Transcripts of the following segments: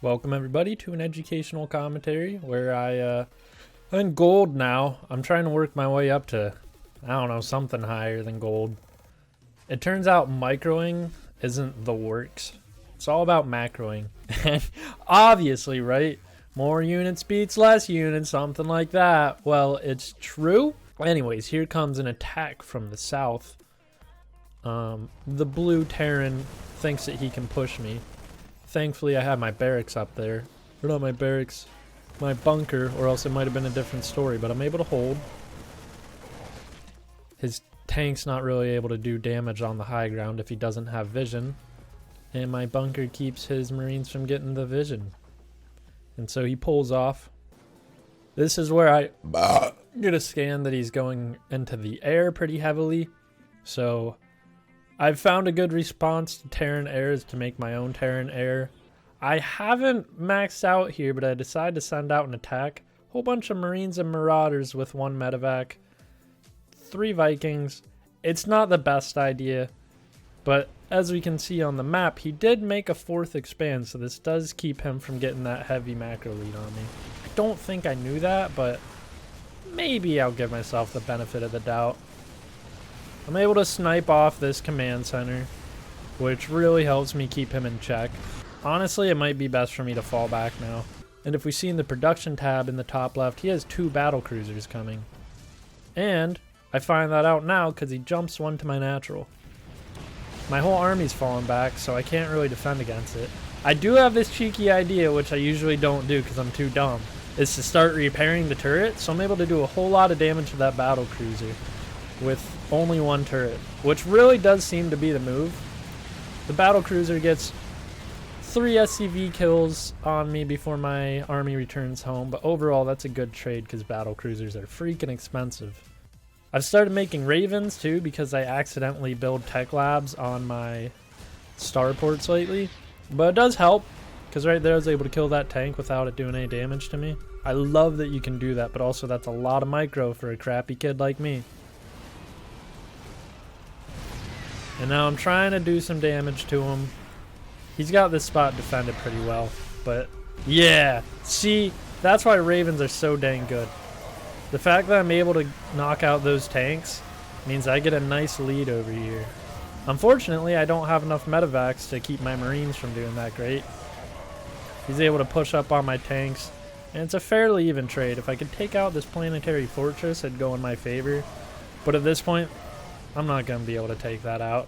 Welcome everybody to an educational commentary where I'm in gold now. I'm trying to work my way up to, I don't know, something higher than gold. It turns out microing isn't the works. It's all about macroing. And obviously, right? More units beats less units, something like that. Well, it's true. Anyways, here comes an attack from the south. The blue Terran thinks that he can push me. Thankfully, I have my barracks up there. Or not my barracks, my bunker, or else it might have been a different story, but I'm able to hold. His tank's not really able to do damage on the high ground if he doesn't have vision. And my bunker keeps his marines from getting the vision. And so he pulls off. This is where I get a scan that he's going into the air pretty heavily. So I've found a good response to Terran airs to make my own Terran air. I haven't maxed out here, but I decided to send out an attack. Whole bunch of Marines and Marauders with one medevac. 3 Vikings. It's not the best idea, but as we can see on the map, he did make a 4th expand, so this does keep him from getting that heavy macro lead on me. I don't think I knew that, but maybe I'll give myself the benefit of the doubt. I'm able to snipe off this command center, which really helps me keep him in check. Honestly, it might be best for me to fall back now. And if we see in the production tab in the top left, he has 2 battle cruisers coming. And I find that out now because he jumps one to my natural. My whole army's falling back, so I can't really defend against it. I do have this cheeky idea, which I usually don't do because I'm too dumb, is to start repairing the turret, so I'm able to do a whole lot of damage to that battle cruiser with only 1 turret, which really does seem to be the move. The battle cruiser gets 3 SCV kills on me before my army returns home, but overall that's a good trade because battle cruisers are freaking expensive. I've started making Ravens too because I accidentally build tech labs on my starports lately, but it does help because right there I was able to kill that tank without it doing any damage to me. I love that you can do that, but also that's a lot of micro for a crappy kid like me. And now I'm trying to do some damage to him. He's got this spot defended pretty well, but yeah, see, that's why Ravens are so dang good. The fact that I'm able to knock out those tanks means I get a nice lead over here. Unfortunately, I don't have enough medevacs to keep my Marines from doing that great. He's able to push up on my tanks, and it's a fairly even trade. If I could take out this planetary fortress, it'd go in my favor. But at this point, I'm not going to be able to take that out.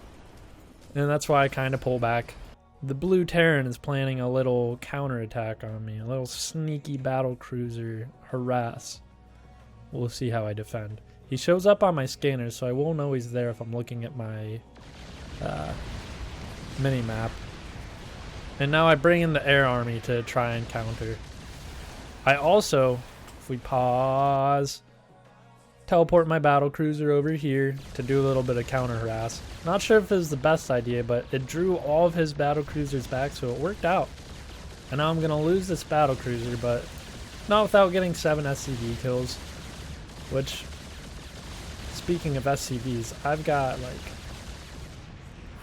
And that's why I kind of pull back. The blue Terran is planning a little counterattack on me. A little sneaky battle cruiser harass. We'll see how I defend. He shows up on my scanner, so I will know he's there if I'm looking at my mini-map. And now I bring in the air army to try and counter. I also, if we pause, teleport my battle cruiser over here to do a little bit of counter harass. Not sure if it was the best idea, but it drew all of his battle cruisers back, so it worked out. And now I'm going to lose this battle cruiser, but not without getting 7 SCV kills. Which, speaking of SCVs, I've got like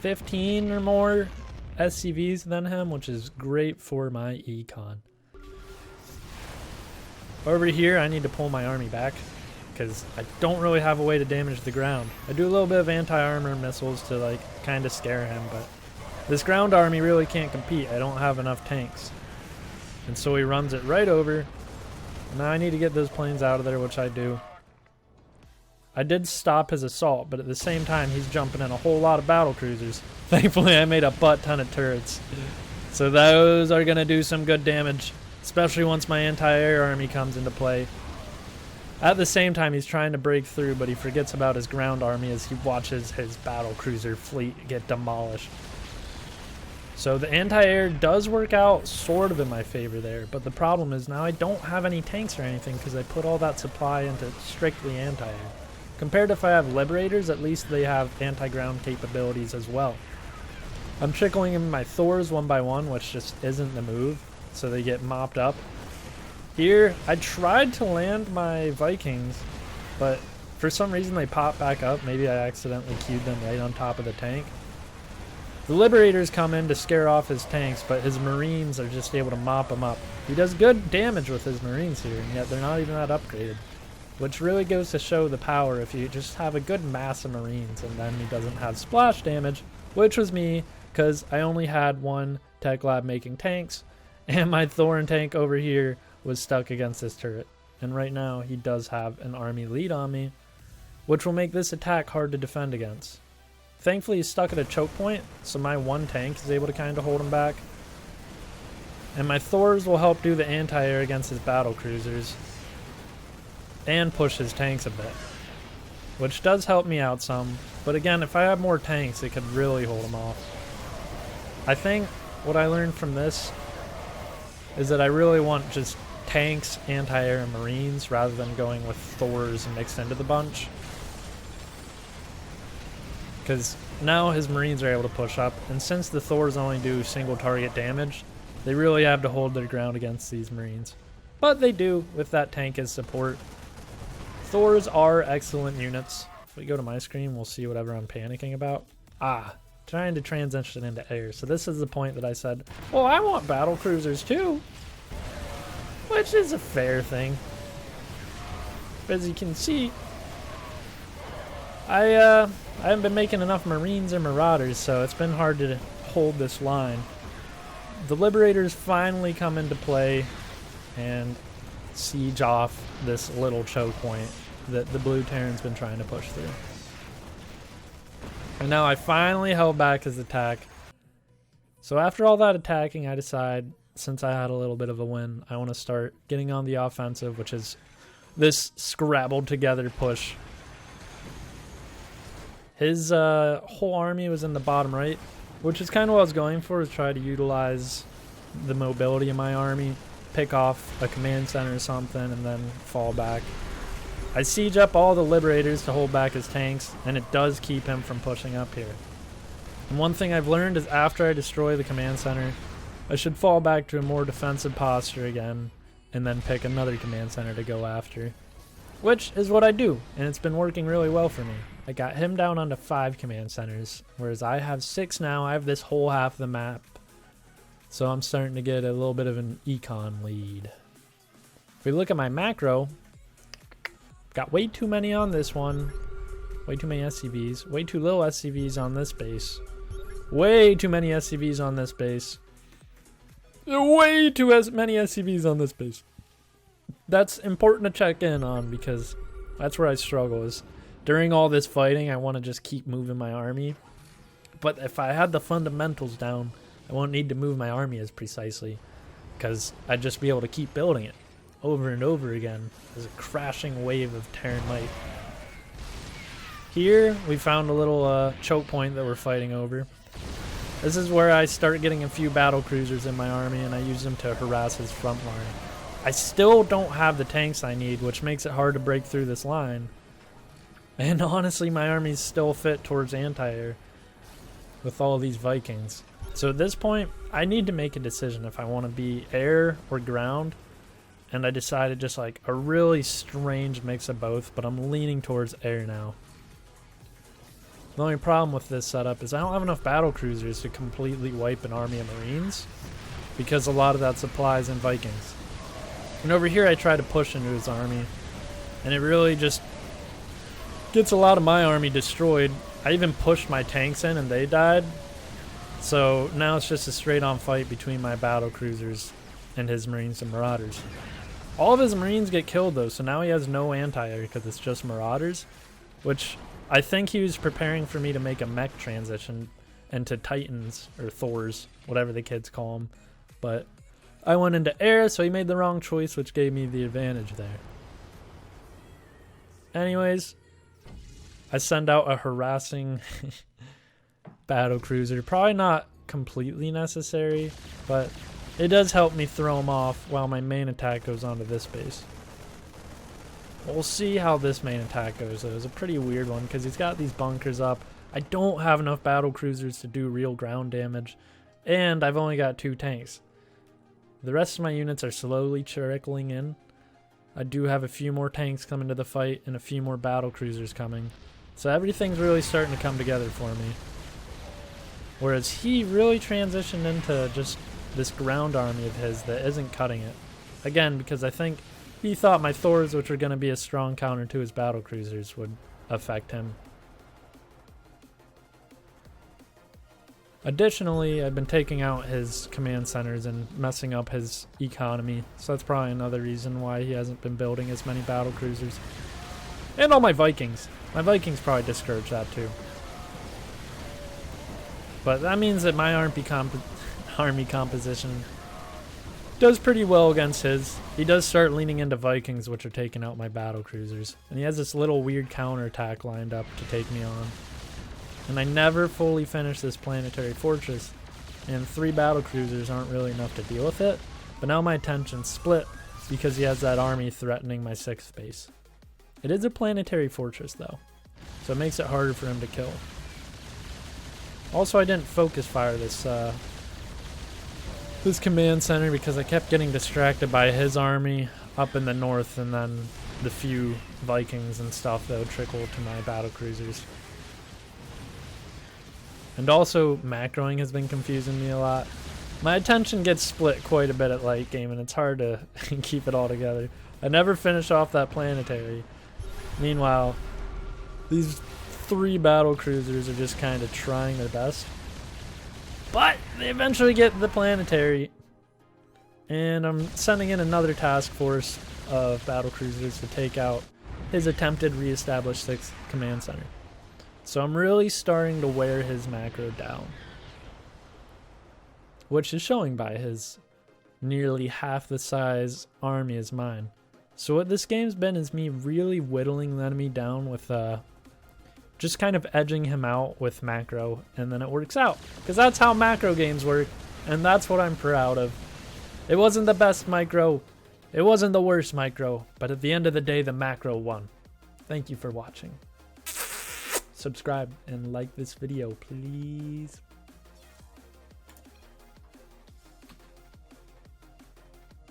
15 or more SCVs than him, which is great for my econ. Over here, I need to pull my army back because I don't really have a way to damage the ground. I do a little bit of anti-armor missiles to like kind of scare him, but this ground army really can't compete. I don't have enough tanks. And so he runs it right over. Now I need to get those planes out of there, which I do. I did stop his assault, but at the same time he's jumping in a whole lot of battle cruisers. Thankfully I made a butt ton of turrets. So those are going to do some good damage, especially once my anti-air army comes into play. At the same time, he's trying to break through, but he forgets about his ground army as he watches his battle cruiser fleet get demolished. So the anti-air does work out sort of in my favor there, but the problem is now I don't have any tanks or anything because I put all that supply into strictly anti-air. Compared to if I have liberators, at least they have anti-ground capabilities as well. I'm trickling in my Thors one by one, which just isn't the move, so they get mopped up. Here, I tried to land my Vikings, but for some reason they pop back up. Maybe I accidentally queued them right on top of the tank. The Liberators come in to scare off his tanks, but his Marines are just able to mop him up. He does good damage with his Marines here, and yet they're not even that upgraded. Which really goes to show the power if you just have a good mass of Marines, and then he doesn't have splash damage, which was me, because I only had one tech lab making tanks, and my Thorin tank over here was stuck against this turret. And right now, he does have an army lead on me, which will make this attack hard to defend against. Thankfully, he's stuck at a choke point, so my one tank is able to kind of hold him back. And my Thors will help do the anti-air against his battle cruisers and push his tanks a bit, which does help me out some. But again, if I had more tanks, it could really hold him off. I think what I learned from this is that I really want just tanks, anti-air, and Marines rather than going with Thors mixed into the bunch. Because now his Marines are able to push up, and since the Thors only do single target damage, they really have to hold their ground against these Marines. But they do with that tank as support. Thors are excellent units. If we go to my screen, we'll see whatever I'm panicking about. Trying to transition into air. So this is the point that I said, well, I want battle cruisers too. Which is a fair thing. As you can see, I haven't been making enough Marines or Marauders, so it's been hard to hold this line. The Liberators finally come into play and siege off this little choke point that the blue Terran's been trying to push through. And now I finally held back his attack. So after all that attacking, I decide, since I had a little bit of a win, I want to start getting on the offensive, which is this scrabbled together push. His whole army was in the bottom right, which is kind of what I was going for, is try to utilize the mobility of my army, pick off a command center or something, and then fall back. I siege up all the Liberators to hold back his tanks, and it does keep him from pushing up here. And one thing I've learned is after I destroy the command center, I should fall back to a more defensive posture again, and then pick another command center to go after. Which is what I do, and it's been working really well for me. I got him down onto 5 command centers, whereas I have 6 now. I have this whole half of the map. So I'm starting to get a little bit of an econ lead. If we look at my macro, got way too many on this one. Way too many SCVs. Way too little SCVs on this base. Way too many SCVs on this base. Way too many SCVs on this base. That's important to check in on, because that's where I struggle, is during all this fighting I want to just keep moving my army, but if I had the fundamentals down, I won't need to move my army as precisely, because I'd just be able to keep building it over and over again as a crashing wave of Terran might. Here we found a little choke point that we're fighting over. This is where I start getting a few battle cruisers in my army, and I use them to harass his front line. I still don't have the tanks I need, which makes it hard to break through this line. And honestly, my army's still fit towards anti-air with all these Vikings. So at this point, I need to make a decision if I want to be air or ground. And I decided just like a really strange mix of both, but I'm leaning towards air now. The only problem with this setup is I don't have enough battle cruisers to completely wipe an army of Marines, because a lot of that supplies in Vikings. And over here I try to push into his army, and it really just gets a lot of my army destroyed. I even pushed my tanks in and they died. So now it's just a straight on fight between my battle cruisers and his Marines and Marauders. All of his Marines get killed though, so now he has no anti-air because it's just Marauders, which I think he was preparing for me to make a mech transition into Titans, or Thors, whatever the kids call them. But I went into air, so he made the wrong choice, which gave me the advantage there. Anyways, I send out a harassing battle cruiser. Probably not completely necessary, but it does help me throw him off while my main attack goes onto this base. We'll see how this main attack goes. It was a pretty weird one because he's got these bunkers up. I don't have enough battle cruisers to do real ground damage, and I've only got 2 tanks. The rest of my units are slowly trickling in. I do have a few more tanks coming to the fight and a few more battle cruisers coming. So everything's really starting to come together for me. Whereas he really transitioned into just this ground army of his that isn't cutting it. Again, because I think he thought my Thors, which were going to be a strong counter to his battle cruisers, would affect him. Additionally, I've been taking out his command centers and messing up his economy, so that's probably another reason why he hasn't been building as many battle cruisers. And all my Vikings. My Vikings probably discourage that too. But that means that my army composition does pretty well against his. He does start leaning into Vikings, which are taking out my battle cruisers. And he has this little weird counterattack lined up to take me on. And I never fully finish this planetary fortress, and 3 battle cruisers aren't really enough to deal with it. But now my attention's split because he has that army threatening my 6th base. It is a planetary fortress though, so it makes it harder for him to kill. Also, I didn't focus fire this command center because I kept getting distracted by his army up in the north and then the few Vikings and stuff that would trickle to my battle cruisers. And also, macroing has been confusing me a lot. My attention gets split quite a bit at late game, and it's hard to keep it all together. I never finish off that planetary. Meanwhile, these 3 battle cruisers are just kind of trying their best. But they eventually get the planetary. And I'm sending in another task force of battle cruisers to take out his attempted re-established 6th command center. So I'm really starting to wear his macro down, which is showing by his nearly half the size army as mine. So what this game's been is me really whittling the enemy down with just kind of edging him out with macro, and then it works out. Because that's how macro games work, and that's what I'm proud of. It wasn't the best micro, it wasn't the worst micro, but at the end of the day, the macro won. Thank you for watching. Subscribe and like this video, please.